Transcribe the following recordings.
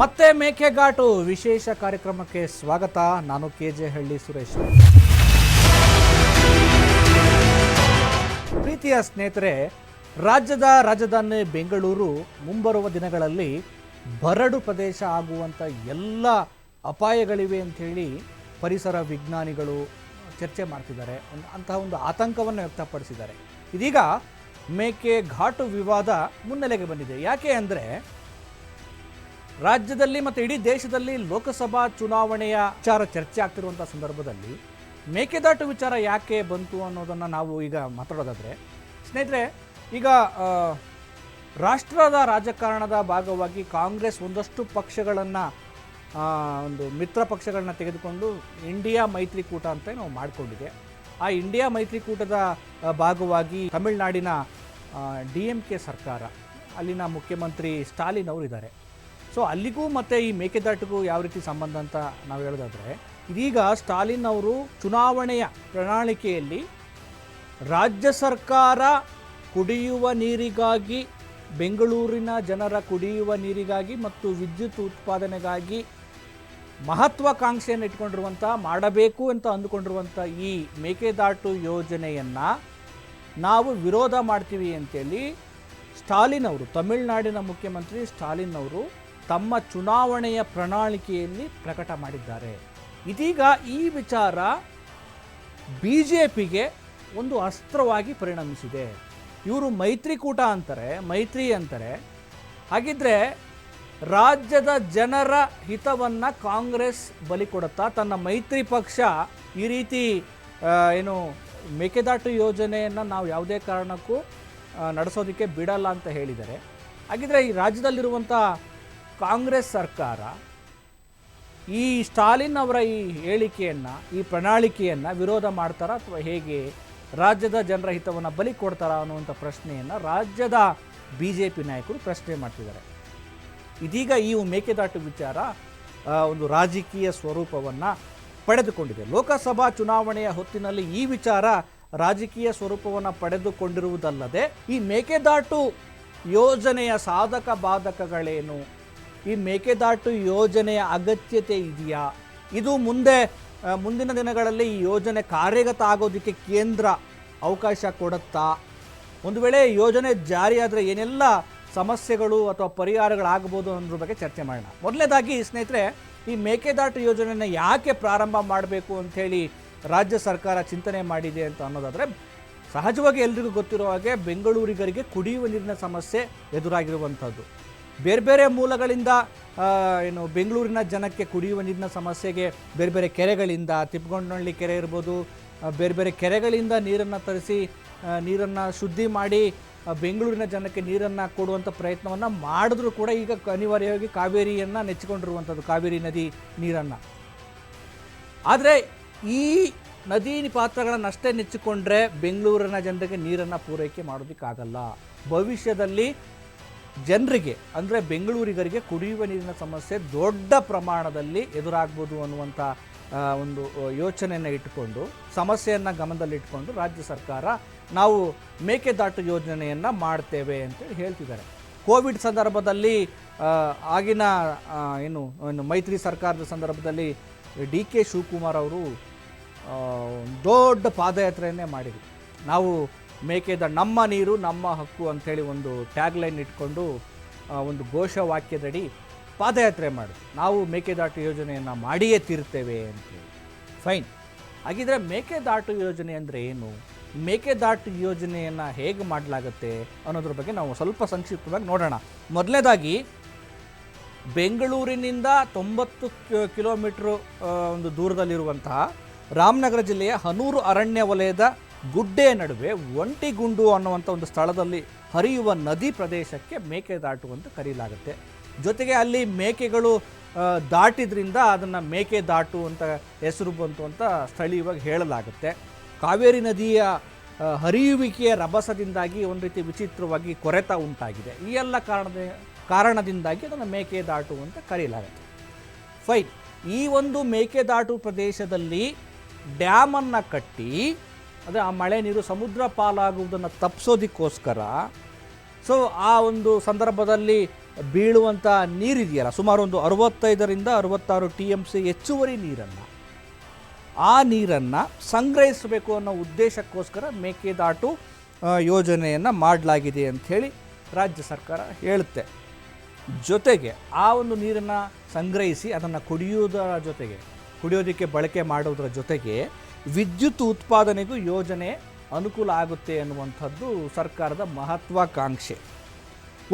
ಮತ್ತೆ ಮೇಕೆದಾಟು ವಿಶೇಷ ಕಾರ್ಯಕ್ರಮಕ್ಕೆ ಸ್ವಾಗತ. ನಾನು ಕೆಜೆ ಹಳ್ಳಿ ಸುರೇಶ್. ಪ್ರೀತಿಯ ಸ್ನೇಹಿತರೆ, ರಾಜ್ಯದ ರಾಜಧಾನಿ ಬೆಂಗಳೂರು ಮುಂಬರುವ ದಿನಗಳಲ್ಲಿ ಬರಡು ಪ್ರದೇಶ ಆಗುವಂಥ ಎಲ್ಲ ಅಪಾಯಗಳಿವೆ ಅಂಥೇಳಿ ಪರಿಸರ ವಿಜ್ಞಾನಿಗಳು ಚರ್ಚೆ ಮಾಡ್ತಿದ್ದಾರೆ. ಅಂತಹ ಒಂದು ಆತಂಕವನ್ನು ವ್ಯಕ್ತಪಡಿಸಿದ್ದಾರೆ. ಇದೀಗ ಮೇಕೆದಾಟು ವಿವಾದ ಮುನ್ನೆಲೆಗೆ ಬಂದಿದೆ. ಯಾಕೆ ಅಂದರೆ ರಾಜ್ಯದಲ್ಲಿ ಮತ್ತು ಇಡೀ ದೇಶದಲ್ಲಿ ಲೋಕಸಭಾ ಚುನಾವಣೆಯ ವಿಚಾರ ಚರ್ಚೆ ಆಗ್ತಿರುವಂಥ ಸಂದರ್ಭದಲ್ಲಿ ಮೇಕೆದಾಟು ವಿಚಾರ ಯಾಕೆ ಬಂತು ಅನ್ನೋದನ್ನು ನಾವು ಈಗ ಮಾತಾಡೋದಾದರೆ, ಸ್ನೇಹಿತರೆ, ಈಗ ರಾಷ್ಟ್ರದ ರಾಜಕಾರಣದ ಭಾಗವಾಗಿ ಕಾಂಗ್ರೆಸ್ ಒಂದಷ್ಟು ಪಕ್ಷಗಳನ್ನು ಒಂದು ಮಿತ್ರ ಪಕ್ಷಗಳನ್ನ ತೆಗೆದುಕೊಂಡು ಇಂಡಿಯಾ ಮೈತ್ರಿಕೂಟ ಅಂತ ನಾವು ಮಾಡಿಕೊಂಡಿದೆ. ಆ ಇಂಡಿಯಾ ಮೈತ್ರಿಕೂಟದ ಭಾಗವಾಗಿ ತಮಿಳುನಾಡಿನ DMK ಸರ್ಕಾರ, ಅಲ್ಲಿನ ಮುಖ್ಯಮಂತ್ರಿ ಸ್ಟಾಲಿನ್ ಅವರು ಇದ್ದಾರೆ. ಸೊ ಅಲ್ಲಿಗೂ ಮತ್ತು ಈ ಮೇಕೆದಾಟಿಗೂ ಯಾವ ರೀತಿ ಸಂಬಂಧ ಅಂತ ನಾವು ಹೇಳೋದಾದರೆ, ಇದೀಗ ಸ್ಟಾಲಿನ್ ಅವರು ಚುನಾವಣೆಯ ಪ್ರಣಾಳಿಕೆಯಲ್ಲಿ ರಾಜ್ಯ ಸರ್ಕಾರ ಕುಡಿಯುವ ನೀರಿಗಾಗಿ, ಬೆಂಗಳೂರಿನ ಜನರ ಕುಡಿಯುವ ನೀರಿಗಾಗಿ ಮತ್ತು ವಿದ್ಯುತ್ ಉತ್ಪಾದನೆಗಾಗಿ ಮಹತ್ವಾಕಾಂಕ್ಷೆಯನ್ನು ಇಟ್ಕೊಂಡಿರುವಂಥ, ಮಾಡಬೇಕು ಅಂತ ಅಂದುಕೊಂಡಿರುವಂಥ ಈ ಮೇಕೆದಾಟು ಯೋಜನೆಯನ್ನು ನಾವು ವಿರೋಧ ಮಾಡ್ತೀವಿ ಅಂತೇಳಿ ಸ್ಟಾಲಿನ್ ಅವರು, ತಮಿಳುನಾಡಿನ ಮುಖ್ಯಮಂತ್ರಿ ಸ್ಟಾಲಿನ್ ಅವರು ತಮ್ಮ ಚುನಾವಣೆಯ ಪ್ರಣಾಳಿಕೆಯಲ್ಲಿ ಪ್ರಕಟ ಮಾಡಿದ್ದಾರೆ. ಇದೀಗ ಈ ವಿಚಾರ BJPಗೆ ಒಂದು ಅಸ್ತ್ರವಾಗಿ ಪರಿಣಮಿಸಿದೆ. ಇವರು ಮೈತ್ರಿಕೂಟ ಅಂತಾರೆ, ಮೈತ್ರಿ ಅಂತಾರೆ. ಹಾಗಿದ್ರೆ ರಾಜ್ಯದ ಜನರ ಹಿತವನ್ನು ಕಾಂಗ್ರೆಸ್ ಬಲಿ ಕೊಡುತ್ತಾ? ತನ್ನ ಮೈತ್ರಿ ಪಕ್ಷ ಈ ರೀತಿ ಏನು ಮೇಕೆದಾಟು ಯೋಜನೆಯನ್ನು ನಾವು ಯಾವುದೇ ಕಾರಣಕ್ಕೂ ನಡೆಸೋದಕ್ಕೆ ಬಿಡಲ್ಲ ಅಂತ ಹೇಳಿದ್ದಾರೆ. ಹಾಗಿದ್ರೆ ಈ ರಾಜ್ಯದಲ್ಲಿರುವಂಥ ಕಾಂಗ್ರೆಸ್ ಸರ್ಕಾರ ಈ ಸ್ಟಾಲಿನ್ ಅವರ ಈ ಹೇಳಿಕೆಯನ್ನು, ಈ ಪ್ರಣಾಳಿಕೆಯನ್ನು ವಿರೋಧ ಮಾಡ್ತಾರಾ ಅಥವಾ ಹೇಗೆ? ರಾಜ್ಯದ ಜನರ ಹಿತವನ್ನು ಬಲಿ ಕೊಡ್ತಾರಾ ಅನ್ನುವಂಥ ಪ್ರಶ್ನೆಯನ್ನು ರಾಜ್ಯದ BJP ನಾಯಕರು ಪ್ರಶ್ನೆ ಮಾಡ್ತಿದ್ದಾರೆ. ಇದೀಗ ಈ ಮೇಕೆದಾಟು ವಿಚಾರ ಒಂದು ರಾಜಕೀಯ ಸ್ವರೂಪವನ್ನು ಪಡೆದುಕೊಂಡಿದೆ. ಲೋಕಸಭಾ ಚುನಾವಣೆಯ ಹೊತ್ತಿನಲ್ಲಿ ಈ ವಿಚಾರ ರಾಜಕೀಯ ಸ್ವರೂಪವನ್ನು ಪಡೆದುಕೊಂಡಿರುವುದಲ್ಲದೆ, ಈ ಮೇಕೆದಾಟು ಯೋಜನೆಯ ಸಾಧಕ ಬಾಧಕಗಳೇನು, ಈ ಮೇಕೆದಾಟು ಯೋಜನೆಯ ಅಗತ್ಯತೆ ಇದೆಯಾ, ಇದು ಮುಂದಿನ ದಿನಗಳಲ್ಲಿ ಈ ಯೋಜನೆ ಕಾರ್ಯಗತ ಆಗೋದಕ್ಕೆ ಕೇಂದ್ರ ಅವಕಾಶ ಕೊಡುತ್ತಾ, ಒಂದು ವೇಳೆ ಯೋಜನೆ ಜಾರಿಯಾದರೆ ಏನೆಲ್ಲ ಸಮಸ್ಯೆಗಳು ಅಥವಾ ಪರಿಹಾರಗಳಾಗಬಹುದು ಅನ್ನೋದ್ರ ಬಗ್ಗೆ ಚರ್ಚೆ ಮಾಡೋಣ. ಮೊದಲನೇದಾಗಿ ಸ್ನೇಹಿತರೆ, ಈ ಮೇಕೆದಾಟು ಯೋಜನೆಯನ್ನು ಯಾಕೆ ಪ್ರಾರಂಭ ಮಾಡಬೇಕು ಅಂಥೇಳಿ ರಾಜ್ಯ ಸರ್ಕಾರ ಚಿಂತನೆ ಮಾಡಿದೆ ಅಂತ ಅನ್ನೋದಾದರೆ, ಸಹಜವಾಗಿ ಎಲ್ರಿಗೂ ಗೊತ್ತಿರೋ ಹಾಗೆ ಬೆಂಗಳೂರಿಗರಿಗೆ ಕುಡಿಯುವ ನೀರಿನ ಸಮಸ್ಯೆ ಎದುರಾಗಿರುವಂಥದ್ದು. ಬೇರೆ ಬೇರೆ ಮೂಲಗಳಿಂದ ಏನು ಬೆಂಗಳೂರಿನ ಜನಕ್ಕೆ ಕುಡಿಯುವ ನೀರಿನ ಸಮಸ್ಯೆಗೆ ಬೇರೆ ಬೇರೆ ಕೆರೆಗಳಿಂದ, ತಿಪ್ಪಗೊಂಡನಹಳ್ಳಿ ಕೆರೆ ಇರ್ಬೋದು, ಬೇರೆ ಬೇರೆ ಕೆರೆಗಳಿಂದ ನೀರನ್ನು ತರಿಸಿ ನೀರನ್ನು ಶುದ್ಧಿ ಮಾಡಿ ಬೆಂಗಳೂರಿನ ಜನಕ್ಕೆ ನೀರನ್ನು ಕೊಡುವಂಥ ಪ್ರಯತ್ನವನ್ನು ಮಾಡಿದ್ರೂ ಕೂಡ ಈಗ ಅನಿವಾರ್ಯವಾಗಿ ಕಾವೇರಿಯನ್ನು ನೆಚ್ಚಿಕೊಂಡಿರುವಂಥದ್ದು, ಕಾವೇರಿ ನದಿ ನೀರನ್ನು. ಆದರೆ ಈ ನದಿ ಪಾತ್ರಗಳನ್ನಷ್ಟೇ ನೆಚ್ಚಿಕೊಂಡ್ರೆ ಬೆಂಗಳೂರಿನ ಜನರಿಗೆ ನೀರನ್ನು ಪೂರೈಕೆ ಮಾಡೋದಕ್ಕಾಗಲ್ಲ. ಭವಿಷ್ಯದಲ್ಲಿ ಜನರಿಗೆ, ಅಂದರೆ ಬೆಂಗಳೂರಿಗರಿಗೆ ಕುಡಿಯುವ ನೀರಿನ ಸಮಸ್ಯೆ ದೊಡ್ಡ ಪ್ರಮಾಣದಲ್ಲಿ ಎದುರಾಗ್ಬೋದು ಅನ್ನುವಂಥ ಒಂದು ಯೋಚನೆಯನ್ನು ಇಟ್ಟುಕೊಂಡು, ಸಮಸ್ಯೆಯನ್ನು ಗಮನದಲ್ಲಿಟ್ಟುಕೊಂಡು ರಾಜ್ಯ ಸರ್ಕಾರ ನಾವು ಮೇಕೆದಾಟು ಯೋಜನೆಯನ್ನು ಮಾಡ್ತೇವೆ ಅಂತೇಳಿ ಹೇಳ್ತಿದ್ದಾರೆ. ಕೋವಿಡ್ ಸಂದರ್ಭದಲ್ಲಿ ಆಗಿನ ಏನು ಮೈತ್ರಿ ಸರ್ಕಾರದ ಸಂದರ್ಭದಲ್ಲಿ DK ಶಿವಕುಮಾರ್ ಅವರು ದೊಡ್ಡ ಪಾದಯಾತ್ರೆಯನ್ನೇ ಮಾಡಿದರು. ನಾವು ನಮ್ಮ ನೀರು ನಮ್ಮ ಹಕ್ಕು ಅಂಥೇಳಿ ಒಂದು ಟ್ಯಾಗ್ಲೈನ್ ಇಟ್ಕೊಂಡು ಒಂದು ಘೋಷವಾಕ್ಯದಡಿ ಪಾದಯಾತ್ರೆ ಮಾಡಿದ್ರು. ನಾವು ಮೇಕೆದಾಟು ಯೋಜನೆಯನ್ನು ಮಾಡಿಯೇ ತೀರ್ತೇವೆ ಅಂತೇಳಿ. ಫೈನ್. ಹಾಗಿದ್ರೆ ಮೇಕೆದಾಟು ಯೋಜನೆ ಅಂದರೆ ಏನು, ಮೇಕೆದಾಟು ಯೋಜನೆಯನ್ನು ಹೇಗೆ ಮಾಡಲಾಗುತ್ತೆ ಅನ್ನೋದ್ರ ಬಗ್ಗೆ ನಾವು ಸ್ವಲ್ಪ ಸಂಕ್ಷಿಪ್ತವಾಗಿ ನೋಡೋಣ. ಮೊದಲನೇದಾಗಿ, ಬೆಂಗಳೂರಿನಿಂದ 90 ಕಿಲೋಮೀಟ್ರು ಒಂದು ದೂರದಲ್ಲಿರುವಂತಹ ರಾಮನಗರ ಜಿಲ್ಲೆಯ ಹನೂರು ಅರಣ್ಯ ವಲಯದ ಗುಡ್ಡೆ ನಡುವೆ ಒಂಟಿಗುಂಡು ಅನ್ನುವಂಥ ಒಂದು ಸ್ಥಳದಲ್ಲಿ ಹರಿಯುವ ನದಿ ಪ್ರದೇಶಕ್ಕೆ ಮೇಕೆದಾಟು ಅಂತ ಕರೆಯಲಾಗುತ್ತೆ. ಜೊತೆಗೆ ಅಲ್ಲಿ ಮೇಕೆಗಳು ದಾಟಿದ್ರಿಂದ ಅದನ್ನು ಮೇಕೆದಾಟು ಅಂತ ಹೆಸರು ಬಂತು ಅಂತ ಸ್ಥಳೀಯವಾಗಿ ಹೇಳಲಾಗುತ್ತೆ. ಕಾವೇರಿ ನದಿಯ ಹರಿಯುವಿಕೆಯ ರಭಸದಿಂದಾಗಿ ಒಂದು ರೀತಿ ವಿಚಿತ್ರವಾಗಿ ಕೊರೆತ ಉಂಟಾಗಿದೆ. ಈ ಎಲ್ಲ ಕಾರಣದಿಂದಾಗಿ ಅದನ್ನು ಮೇಕೆದಾಟು ಅಂತ ಕರೆಯಲಾಗುತ್ತೆ. ಫೈನ್. ಈ ಒಂದು ಮೇಕೆದಾಟು ಪ್ರದೇಶದಲ್ಲಿ ಡ್ಯಾಮನ್ನು ಕಟ್ಟಿ, ಅದೇ ಆ ಮಳೆ ನೀರು ಸಮುದ್ರ ಪಾಲಾಗುವುದನ್ನು ತಪ್ಪಿಸೋದಕ್ಕೋಸ್ಕರ ಸೊ ಆ ಒಂದು ಸಂದರ್ಭದಲ್ಲಿ ಬೀಳುವಂಥ ನೀರಿದೆಯಲ್ಲ, ಸುಮಾರು ಒಂದು 65ರಿಂದ 66 TMC ಹೆಚ್ಚುವರಿ ನೀರನ್ನು, ಆ ನೀರನ್ನು ಸಂಗ್ರಹಿಸಬೇಕು ಅನ್ನೋ ಉದ್ದೇಶಕ್ಕೋಸ್ಕರ ಮೇಕೆದಾಟು ಯೋಜನೆಯನ್ನು ಮಾಡಲಾಗಿದೆ ಅಂಥೇಳಿ ರಾಜ್ಯ ಸರ್ಕಾರ ಹೇಳುತ್ತೆ. ಜೊತೆಗೆ ಆ ಒಂದು ನೀರನ್ನು ಸಂಗ್ರಹಿಸಿ ಅದನ್ನು ಕುಡಿಯೋದಕ್ಕೆ ಬಳಕೆ ಮಾಡೋದರ ಜೊತೆಗೆ ವಿದ್ಯುತ್ ಉತ್ಪಾದನೆಗೂ ಯೋಜನೆ ಅನುಕೂಲ ಆಗುತ್ತೆ ಅನ್ನುವಂಥದ್ದು ಸರ್ಕಾರದ ಮಹತ್ವಾಕಾಂಕ್ಷೆ.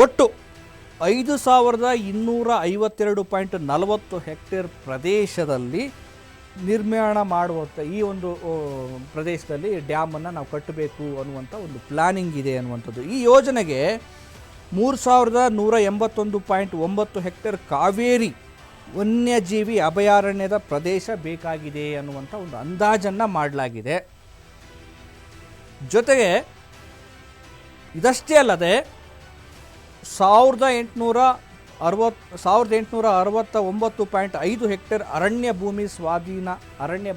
ಒಟ್ಟು 5252.40 ಹೆಕ್ಟೇರ್ ಪ್ರದೇಶದಲ್ಲಿ ನಿರ್ಮಾಣ ಮಾಡುವಂಥ ಈ ಒಂದು ಪ್ರದೇಶದಲ್ಲಿ ಡ್ಯಾಮನ್ನು ನಾವು ಕಟ್ಟಬೇಕು ಅನ್ನುವಂಥ ಒಂದು ಪ್ಲ್ಯಾನಿಂಗ್ ಇದೆ ಅನ್ನುವಂಥದ್ದು. ಈ ಯೋಜನೆಗೆ 3181.9 ಹೆಕ್ಟೇರ್ ಕಾವೇರಿ ವನ್ಯಜೀವಿ ಅಭಯಾರಣ್ಯದ ಪ್ರದೇಶ ಬೇಕಾಗಿದೆ ಅನ್ನುವಂಥ ಒಂದು ಅಂದಾಜನ್ನು ಮಾಡಲಾಗಿದೆ. ಜೊತೆಗೆ ಇದಷ್ಟೇ ಅಲ್ಲದೆ 1869.5 ಹೆಕ್ಟೇರ್ ಅರಣ್ಯ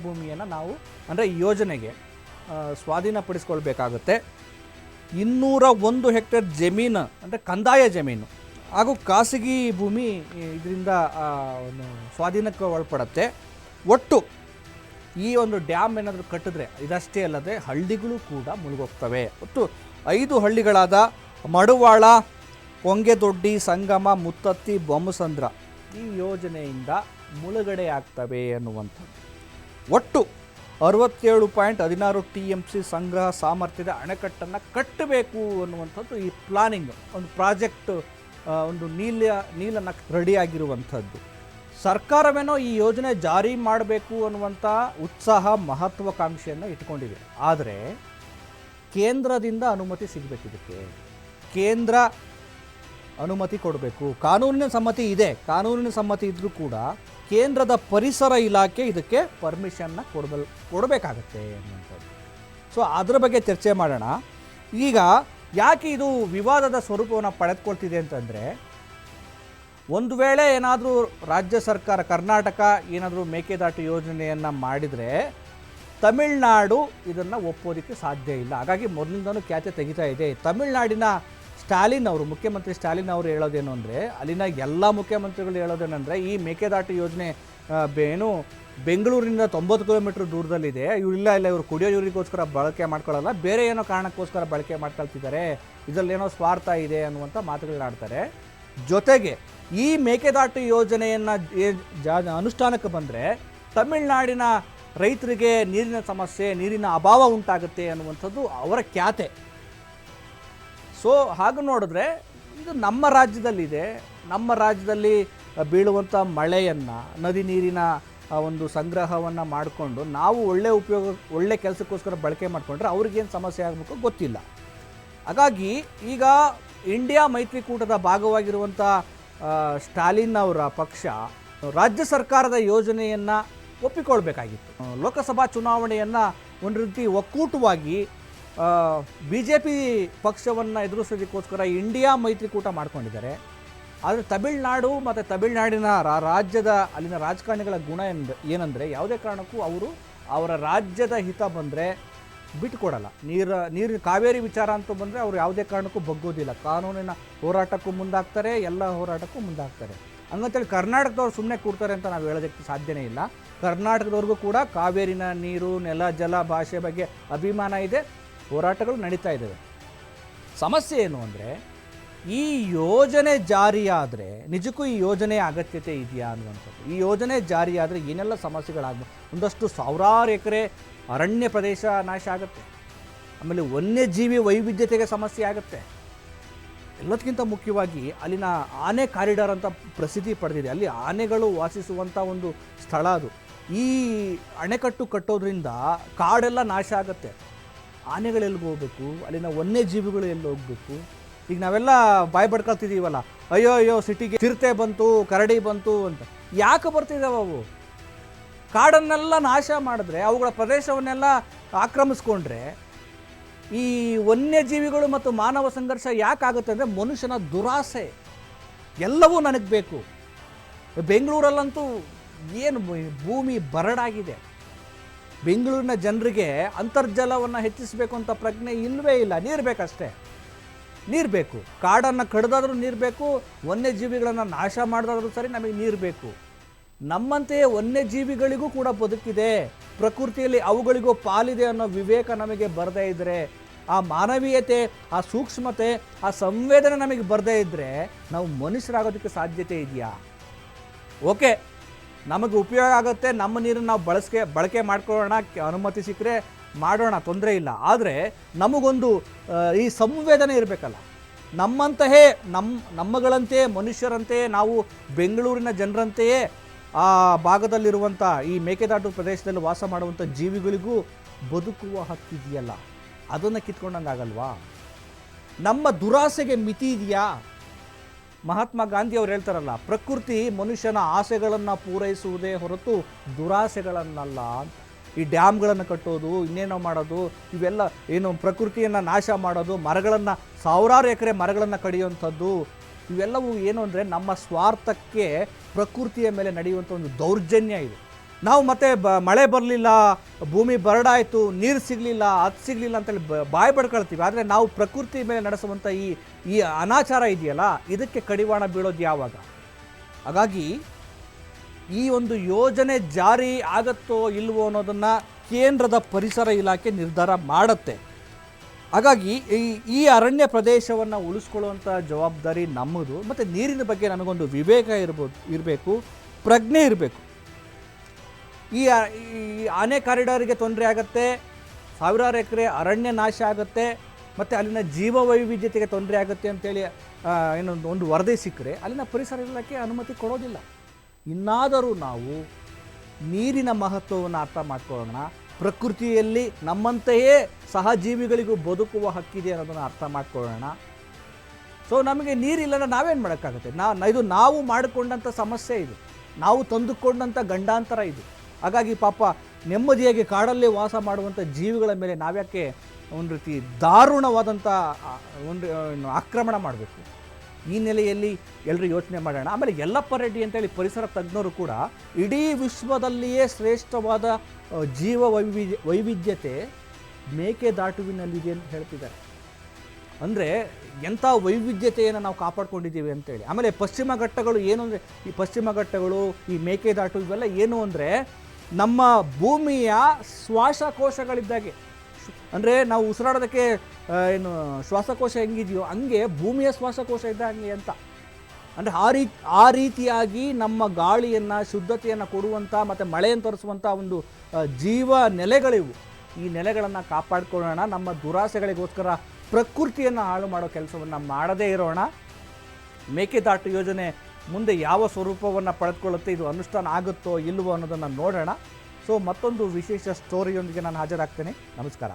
ಭೂಮಿಯನ್ನು ನಾವು ಅಂದರೆ ಈ ಯೋಜನೆಗೆ ಸ್ವಾಧೀನಪಡಿಸ್ಕೊಳ್ಬೇಕಾಗುತ್ತೆ. 201 ಹೆಕ್ಟೇರ್ ಜಮೀನು ಅಂದರೆ ಕಂದಾಯ ಜಮೀನು ಹಾಗೂ ಖಾಸಗಿ ಭೂಮಿ ಇದರಿಂದ ಸ್ವಾಧೀನಕ್ಕೆ ಒಳಪಡುತ್ತೆ. ಒಟ್ಟು ಈ ಒಂದು ಡ್ಯಾಮ್ ಏನಾದರೂ ಕಟ್ಟಿದ್ರೆ ಇದಷ್ಟೇ ಅಲ್ಲದೆ ಹಳ್ಳಿಗಳು ಕೂಡ ಮುಳುಗೋಗ್ತವೆ. ಒಟ್ಟು 5 ಹಳ್ಳಿಗಳಾದ ಮಡುವಾಳ, ಹೊಂಗೆದೊಡ್ಡಿ, ಸಂಗಮ, ಮುತ್ತತ್ತಿ, ಬೊಮ್ಮಸಂದ್ರ ಈ ಯೋಜನೆಯಿಂದ ಮುಳುಗಡೆ ಆಗ್ತವೆ ಅನ್ನುವಂಥದ್ದು. ಒಟ್ಟು 67.16 TMC ಸಂಗ್ರಹ ಸಾಮರ್ಥ್ಯದ ಅಣೆಕಟ್ಟನ್ನು ಕಟ್ಟಬೇಕು ಅನ್ನುವಂಥದ್ದು ಈ ಪ್ಲಾನಿಂಗ್, ಒಂದು ಪ್ರಾಜೆಕ್ಟ್, ಒಂದು ನೀಲನ್ನು ರೆಡಿಯಾಗಿರುವಂಥದ್ದು. ಸರ್ಕಾರವೇನೋ ಈ ಯೋಜನೆ ಜಾರಿ ಮಾಡಬೇಕು ಅನ್ನುವಂಥ ಉತ್ಸಾಹ, ಮಹತ್ವಾಕಾಂಕ್ಷೆಯನ್ನು ಇಟ್ಕೊಂಡಿದೆ. ಆದರೆ ಕೇಂದ್ರದಿಂದ ಅನುಮತಿ ಸಿಗಬೇಕು. ಇದಕ್ಕೆ ಕೇಂದ್ರ ಅನುಮತಿ ಕೊಡಬೇಕು. ಕಾನೂನಿನ ಸಮ್ಮತಿ ಇದೆ, ಕಾನೂನಿನ ಸಮ್ಮತಿ ಇದ್ದರೂ ಕೂಡ ಕೇಂದ್ರದ ಪರಿಸರ ಇಲಾಖೆ ಇದಕ್ಕೆ ಪರ್ಮಿಷನ್ನ ಕೊಡಬೇಕಾಗತ್ತೆ ಅನ್ನುವಂಥದ್ದು. ಸೊ ಅದರ ಬಗ್ಗೆ ಚರ್ಚೆ ಮಾಡೋಣ. ಈಗ ಯಾಕೆ ಇದು ವಿವಾದದ ಸ್ವರೂಪವನ್ನು ಪಡೆದುಕೊಳ್ತಿದೆ ಅಂತಂದರೆ, ಒಂದು ವೇಳೆ ಏನಾದರೂ ರಾಜ್ಯ ಸರ್ಕಾರ, ಕರ್ನಾಟಕ ಏನಾದರೂ ಮೇಕೆದಾಟು ಯೋಜನೆಯನ್ನು ಮಾಡಿದರೆ ತಮಿಳುನಾಡು ಇದನ್ನು ಒಪ್ಪೋದಕ್ಕೆ ಸಾಧ್ಯ ಇಲ್ಲ. ಹಾಗಾಗಿ ಮೊದಲಿಂದನೂ ಖ್ಯಾತೆ ತೆಗಿತಾ ಇದೆ. ತಮಿಳುನಾಡಿನ ಮುಖ್ಯಮಂತ್ರಿ ಸ್ಟಾಲಿನ್ ಅವರು ಹೇಳೋದೇನು ಅಂದರೆ, ಅಲ್ಲಿನ ಎಲ್ಲ ಮುಖ್ಯಮಂತ್ರಿಗಳು ಹೇಳೋದೇನೆಂದರೆ, ಈ ಮೇಕೆದಾಟು ಯೋಜನೆ ಬೆಂಗಳೂರಿನಿಂದ 90 ಕಿಲೋಮೀಟರ್ ದೂರದಲ್ಲಿದೆ, ಇವರು ಕುಡಿಯೋ ನೀರಿಗೋಸ್ಕರ ಬಳಕೆ ಮಾಡ್ಕೊಳ್ಳಲ್ಲ, ಬೇರೆ ಏನೋ ಕಾರಣಕ್ಕೋಸ್ಕರ ಬಳಕೆ ಮಾಡ್ಕೊಳ್ತಿದ್ದಾರೆ, ಇದರಲ್ಲೇನೋ ಸ್ವಾರ್ಥ ಇದೆ ಅನ್ನುವಂಥ ಮಾತುಗಳನ್ನಾಡ್ತಾರೆ. ಜೊತೆಗೆ ಈ ಮೇಕೆದಾಟು ಯೋಜನೆಯನ್ನು ಅನುಷ್ಠಾನಕ್ಕೆ ಬಂದರೆ ತಮಿಳುನಾಡಿನ ರೈತರಿಗೆ ನೀರಿನ ಸಮಸ್ಯೆ, ನೀರಿನ ಅಭಾವ ಉಂಟಾಗುತ್ತೆ ಅನ್ನುವಂಥದ್ದು ಅವರ ಖ್ಯಾತೆ. ಸೊ ಹಾಗೆ ನೋಡಿದ್ರೆ ಇದು ನಮ್ಮ ರಾಜ್ಯದಲ್ಲಿದೆ. ನಮ್ಮ ರಾಜ್ಯದಲ್ಲಿ ಬೀಳುವಂಥ ಮಳೆಯನ್ನು, ನದಿ ನೀರಿನ ಒಂದು ಸಂಗ್ರಹವನ್ನು ಮಾಡಿಕೊಂಡು ನಾವು ಒಳ್ಳೆ ಕೆಲಸಕ್ಕೋಸ್ಕರ ಬಳಕೆ ಮಾಡಿಕೊಂಡ್ರೆ ಅವ್ರಿಗೇನು ಸಮಸ್ಯೆ ಆಗಬೇಕು ಗೊತ್ತಿಲ್ಲ. ಹಾಗಾಗಿ ಈಗ ಇಂಡಿಯಾ ಮೈತ್ರಿಕೂಟದ ಭಾಗವಾಗಿರುವಂಥ ಸ್ಟಾಲಿನ್ ಅವರ ಪಕ್ಷ ರಾಜ್ಯ ಸರ್ಕಾರದ ಯೋಜನೆಯನ್ನು ಒಪ್ಪಿಕೊಳ್ಬೇಕಾಗಿತ್ತು. ಲೋಕಸಭಾ ಚುನಾವಣೆಯನ್ನು ಒಂದು ರೀತಿ ಒಕ್ಕೂಟವಾಗಿ BJP ಪಕ್ಷವನ್ನು ಎದುರಿಸೋದಕ್ಕೋಸ್ಕರ ಇಂಡಿಯಾ ಮೈತ್ರಿಕೂಟ ಮಾಡ್ಕೊಂಡಿದ್ದಾರೆ. ಆದರೆ ತಮಿಳುನಾಡು ಮತ್ತು ತಮಿಳುನಾಡಿನ ಅಲ್ಲಿನ ರಾಜಕಾರಣಿಗಳ ಗುಣ ಏನಂದರೆ, ಯಾವುದೇ ಕಾರಣಕ್ಕೂ ಅವರ ರಾಜ್ಯದ ಹಿತ ಬಂದರೆ ಬಿಟ್ಟುಕೊಡಲ್ಲ. ನೀರು ಕಾವೇರಿ ವಿಚಾರ ಅಂತ ಬಂದರೆ ಅವರು ಯಾವುದೇ ಕಾರಣಕ್ಕೂ ಬಗ್ಗೋದಿಲ್ಲ. ಕಾನೂನಿನ ಹೋರಾಟಕ್ಕೂ ಮುಂದಾಗ್ತಾರೆ, ಎಲ್ಲ ಹೋರಾಟಕ್ಕೂ ಮುಂದಾಗ್ತಾರೆ. ಹಂಗಂತೇಳಿ ಕರ್ನಾಟಕದವ್ರು ಸುಮ್ಮನೆ ಕೂಡ್ತಾರೆ ಅಂತ ನಾವು ಹೇಳೋದಕ್ಕೆ ಸಾಧ್ಯನೇ ಇಲ್ಲ. ಕರ್ನಾಟಕದವ್ರಿಗೂ ಕೂಡ ಕಾವೇರಿನ ನೀರು, ನೆಲ, ಜಲ, ಭಾಷೆ ಬಗ್ಗೆ ಅಭಿಮಾನ ಇದೆ, ಹೋರಾಟಗಳು ನಡೀತಾ ಇದ್ದಾವೆ. ಸಮಸ್ಯೆ ಏನು ಅಂದರೆ, ಈ ಯೋಜನೆ ಜಾರಿಯಾದರೆ ನಿಜಕ್ಕೂ ಈ ಯೋಜನೆಯ ಅಗತ್ಯತೆ ಇದೆಯಾ ಅನ್ನುವಂಥದ್ದು. ಈ ಯೋಜನೆ ಜಾರಿಯಾದರೆ ಏನೆಲ್ಲ ಸಮಸ್ಯೆಗಳಾಗಬೇಕು? ಒಂದಷ್ಟು ಸಾವಿರಾರು ಎಕರೆ ಅರಣ್ಯ ಪ್ರದೇಶ ನಾಶ ಆಗುತ್ತೆ. ಆಮೇಲೆ ವನ್ಯಜೀವಿ ವೈವಿಧ್ಯತೆಗೆ ಸಮಸ್ಯೆ ಆಗುತ್ತೆ. ಎಲ್ಲದಕ್ಕಿಂತ ಮುಖ್ಯವಾಗಿ ಅಲ್ಲಿನ ಆನೆ ಕಾರಿಡಾರ್ ಅಂತ ಪ್ರಸಿದ್ಧಿ ಪಡೆದಿದೆ. ಅಲ್ಲಿ ಆನೆಗಳು ವಾಸಿಸುವಂಥ ಒಂದು ಸ್ಥಳ ಅದು. ಈ ಅಣೆಕಟ್ಟು ಕಟ್ಟೋದ್ರಿಂದ ಕಾಡೆಲ್ಲ ನಾಶ ಆಗುತ್ತೆ. ಆನೆಗಳು ಎಲ್ಲಿಗೆ ಹೋಗ್ಬೇಕು? ಅಲ್ಲಿನ ವನ್ಯಜೀವಿಗಳು ಎಲ್ಲಿ ಹೋಗಬೇಕು? ಈಗ ನಾವೆಲ್ಲ ಬಾಯಿ ಬಡ್ಕೊಳ್ತಿದ್ದೀವಲ್ಲ, ಅಯ್ಯೋ ಸಿಟಿಗೆ ಚಿರತೆ ಬಂತು, ಕರಡಿ ಬಂತು ಅಂತ. ಯಾಕೆ ಬರ್ತಿದ್ದಾವೆ ಅವು? ಕಾಡನ್ನೆಲ್ಲ ನಾಶ ಮಾಡಿದ್ರೆ, ಅವುಗಳ ಪ್ರದೇಶವನ್ನೆಲ್ಲ ಆಕ್ರಮಿಸ್ಕೊಂಡ್ರೆ ಈ ವನ್ಯಜೀವಿಗಳು ಮತ್ತು ಮಾನವ ಸಂಘರ್ಷ ಯಾಕಾಗುತ್ತೆ ಅಂದರೆ, ಮನುಷ್ಯನ ದುರಾಸೆ. ಎಲ್ಲವೂ ನನಗೆ ಬೇಕು. ಬೆಂಗಳೂರಲ್ಲಂತೂ ಏನು ಭೂಮಿ ಬರಡಾಗಿದೆ. ಬೆಂಗಳೂರಿನ ಜನರಿಗೆ ಅಂತರ್ಜಲವನ್ನು ಹೆಚ್ಚಿಸಬೇಕು ಅಂತ ಪ್ರಜ್ಞೆ ಇಲ್ಲವೇ ಇಲ್ಲ. ನೀರು ಬೇಕಷ್ಟೇ. ನೀರು ಬೇಕು. ಕಾಡನ್ನು ಕಡ್ದಾದ್ರೂ ನೀರು ಬೇಕು, ವನ್ಯಜೀವಿಗಳನ್ನು ನಾಶ ಮಾಡಿದಾದ್ರೂ ಸರಿ ನಮಗೆ ನೀರು ಬೇಕು. ನಮ್ಮಂತೆಯೇ ವನ್ಯಜೀವಿಗಳಿಗೂ ಕೂಡ ಬದುಕಿದೆ, ಪ್ರಕೃತಿಯಲ್ಲಿ ಅವುಗಳಿಗೂ ಪಾಲಿದೆ ಅನ್ನೋ ವಿವೇಕ ನಮಗೆ ಬರದೇ ಇದ್ದರೆ, ಆ ಮಾನವೀಯತೆ, ಆ ಸೂಕ್ಷ್ಮತೆ, ಆ ಸಂವೇದನೆ ನಮಗೆ ಬರದೇ ಇದ್ದರೆ ನಾವು ಮನುಷ್ಯರಾಗೋದಕ್ಕೆ ಸಾಧ್ಯತೆ ಇದೆಯಾ? ಓಕೆ, ನಮಗೆ ಉಪಯೋಗ ಆಗುತ್ತೆ, ನಮ್ಮ ನೀರನ್ನು ನಾವು ಬಳಕೆ ಮಾಡ್ಕೊಳ್ಳೋಣ, ಅನುಮತಿ ಸಿಕ್ಕರೆ ಮಾಡೋಣ, ತೊಂದರೆ ಇಲ್ಲ. ಆದರೆ ನಮಗೊಂದು ಈ ಸಂವೇದನೆ ಇರಬೇಕಲ್ಲ. ನಮ್ಮಂತೆಯೇ ನಮ್ಮಗಳಂತೆಯೇ ಮನುಷ್ಯರಂತೆಯೇ ನಾವು ಬೆಂಗಳೂರಿನ ಜನರಂತೆಯೇ ಆ ಭಾಗದಲ್ಲಿರುವಂಥ ಈ ಮೇಕೆದಾಟು ಪ್ರದೇಶದಲ್ಲಿ ವಾಸ ಮಾಡುವಂಥ ಜೀವಿಗಳಿಗೂ ಬದುಕುವ ಹಕ್ಕಿದೆಯಲ್ಲ, ಅದನ್ನು ಕಿತ್ಕೊಂಡಂಗಾಗಲ್ವಾ? ನಮ್ಮ ದುರಾಸೆಗೆ ಮಿತಿ ಇದೆಯಾ? ಮಹಾತ್ಮ ಗಾಂಧಿ ಅವರು ಹೇಳ್ತಾರಲ್ಲ, ಪ್ರಕೃತಿ ಮನುಷ್ಯನ ಆಸೆಗಳನ್ನು ಪೂರೈಸುವುದೇ ಹೊರತು ದುರಾಸೆಗಳನ್ನಲ್ಲ ಅಂತ. ಈ ಡ್ಯಾಮ್ಗಳನ್ನು ಕಟ್ಟೋದು, ಇನ್ನೇನೋ ಮಾಡೋದು, ಇವೆಲ್ಲ ಏನು ಪ್ರಕೃತಿಯನ್ನು ನಾಶ ಮಾಡೋದು, ಮರಗಳನ್ನು ಸಾವಿರಾರು ಎಕರೆ ಮರಗಳನ್ನು ಕಡಿಯುವಂಥದ್ದು, ಇವೆಲ್ಲವೂ ಏನು ಅಂದರೆ ನಮ್ಮ ಸ್ವಾರ್ಥಕ್ಕೆ ಪ್ರಕೃತಿಯ ಮೇಲೆ ನಡೆಯುವಂಥ ಒಂದು ದೌರ್ಜನ್ಯ ಇದು. ನಾವು ಮತ್ತೆ ಮಳೆ ಬರಲಿಲ್ಲ, ಭೂಮಿ ಬರಡಾಯಿತು, ನೀರು ಸಿಗಲಿಲ್ಲ, ಅದು ಸಿಗಲಿಲ್ಲ ಅಂತೇಳಿ ಬಾಯಿ ಪಡ್ಕೊಳ್ತೀವಿ. ಆದರೆ ನಾವು ಪ್ರಕೃತಿ ಮೇಲೆ ನಡೆಸುವಂಥ ಈ ಅನಾಚಾರ ಇದೆಯಲ್ಲ, ಇದಕ್ಕೆ ಕಡಿವಾಣ ಬೀಳೋದು ಯಾವಾಗ? ಹಾಗಾಗಿ ಈ ಒಂದು ಯೋಜನೆ ಜಾರಿ ಆಗತ್ತೋ ಇಲ್ವೋ ಅನ್ನೋದನ್ನು ಕೇಂದ್ರದ ಪರಿಸರ ಇಲಾಖೆ ನಿರ್ಧಾರ ಮಾಡುತ್ತೆ. ಹಾಗಾಗಿ ಈ ಅರಣ್ಯ ಪ್ರದೇಶವನ್ನು ಉಳಿಸ್ಕೊಳ್ಳುವಂಥ ಜವಾಬ್ದಾರಿ ನಮ್ಮದು. ಮತ್ತು ನೀರಿನ ಬಗ್ಗೆ ನಮಗೊಂದು ವಿವೇಕ ಇರಬೇಕು, ಪ್ರಜ್ಞೆ ಇರಬೇಕು. ಈ ಆನೆ ಕಾರಿಡಾರಿಗೆ ತೊಂದರೆ ಆಗುತ್ತೆ, ಸಾವಿರಾರು ಎಕರೆ ಅರಣ್ಯ ನಾಶ ಆಗುತ್ತೆ, ಮತ್ತು ಅಲ್ಲಿನ ಜೀವ ವೈವಿಧ್ಯತೆಗೆ ತೊಂದರೆ ಆಗುತ್ತೆ ಅಂತೇಳಿ ಒಂದು ವರದಿ ಸಿಕ್ಕರೆ ಅಲ್ಲಿನ ಪರಿಸರ ಇಲಾಖೆ ಅನುಮತಿ ಕೊಡೋದಿಲ್ಲ. ಇನ್ನಾದರೂ ನಾವು ನೀರಿನ ಮಹತ್ವವನ್ನು ಅರ್ಥ ಮಾಡ್ಕೊಳ್ಳೋಣ, ಪ್ರಕೃತಿಯಲ್ಲಿ ನಮ್ಮಂತೆಯೇ ಸಹಜೀವಿಗಳಿಗೂ ಬದುಕುವ ಹಕ್ಕಿದೆ ಅನ್ನೋದನ್ನು ಅರ್ಥ ಮಾಡ್ಕೊಳ್ಳೋಣ. ಸೊ ನಮಗೆ ನೀರಿಲ್ಲ, ನಾವೇನು ಮಾಡೋಕ್ಕಾಗುತ್ತೆ? ಇದು ನಾವು ಮಾಡಿಕೊಂಡಂಥ ಸಮಸ್ಯೆ, ಇದು ನಾವು ತಂದುಕೊಂಡಂಥ ಗಂಡಾಂತರ ಇದು. ಹಾಗಾಗಿ ಪಾಪ ನೆಮ್ಮದಿಯಾಗಿ ಕಾಡಲ್ಲೇ ವಾಸ ಮಾಡುವಂಥ ಜೀವಿಗಳ ಮೇಲೆ ನಾವ್ಯಾಕೆ ಒಂದು ರೀತಿ ದಾರುಣವಾದಂಥ ಆಕ್ರಮಣ ಮಾಡಬೇಕು? ಈ ನೆಲೆಯಲ್ಲಿ ಎಲ್ಲರೂ ಯೋಚನೆ ಮಾಡೋಣ. ಆಮೇಲೆ ಯಲ್ಲಪ್ಪ ರೆಡ್ಡಿ ಅಂತೇಳಿ ಪರಿಸರ ತಜ್ಞರು ಕೂಡ ಇಡೀ ವಿಶ್ವದಲ್ಲಿಯೇ ಶ್ರೇಷ್ಠವಾದ ಜೀವ ವೈವಿಧ್ಯತೆ ಮೇಕೆದಾಟುವಿನಲ್ಲಿದೆ ಅಂತ ಹೇಳ್ತಿದ್ದಾರೆ. ಅಂದರೆ ಎಂಥ ವೈವಿಧ್ಯತೆಯನ್ನು ನಾವು ಕಾಪಾಡ್ಕೊಂಡಿದ್ದೀವಿ ಅಂತೇಳಿ. ಆಮೇಲೆ ಪಶ್ಚಿಮ ಘಟ್ಟಗಳು ಏನು ಅಂದರೆ, ಈ ಪಶ್ಚಿಮ ಘಟ್ಟಗಳು, ಈ ಮೇಕೆದಾಟು ಇವೆಲ್ಲ ಏನು ಅಂದರೆ ನಮ್ಮ ಭೂಮಿಯ ಶ್ವಾಸಕೋಶಗಳಿದ್ದಾಗೆ. ಅಂದರೆ ನಾವು ಉಸಿರಾಡೋದಕ್ಕೆ ಏನು ಶ್ವಾಸಕೋಶ ಹೆಂಗಿದೆಯೋ ಹಂಗೆ ಭೂಮಿಯ ಶ್ವಾಸಕೋಶ ಇದ್ದಂಗೆ ಅಂತ. ಅಂದರೆ ಆ ರೀತಿಯಾಗಿ ನಮ್ಮ ಗಾಳಿಯನ್ನು, ಶುದ್ಧತೆಯನ್ನು ಕೊಡುವಂಥ ಮತ್ತು ಮಳೆಯನ್ನು ತರಿಸುವಂಥ ಒಂದು ಜೀವ ನೆಲೆಗಳಿವು. ಈ ನೆಲೆಗಳನ್ನು ಕಾಪಾಡಿಕೊಳ್ಳೋಣ. ನಮ್ಮ ದುರಾಸೆಗಳಿಗೋಸ್ಕರ ಪ್ರಕೃತಿಯನ್ನು ಹಾಳು ಮಾಡೋ ಕೆಲಸವನ್ನು ಮಾಡದೇ ಇರೋಣ. ಮೇಕೆದಾಟು ಯೋಜನೆ ಮುಂದೆ ಯಾವ ಸ್ವರೂಪವನ್ನು ಪಡೆದುಕೊಳ್ಳುತ್ತೆ, ಇದು ಅನುಷ್ಠಾನ ಆಗುತ್ತೋ ಇಲ್ಲವೋ ಅನ್ನೋದನ್ನು ನೋಡೋಣ. ಸೊ ಮತ್ತೊಂದು ವಿಶೇಷ ಸ್ಟೋರಿಯೊಂದಿಗೆ ನಾನು ಹಾಜರಾಗ್ತೇನೆ. ನಮಸ್ಕಾರ.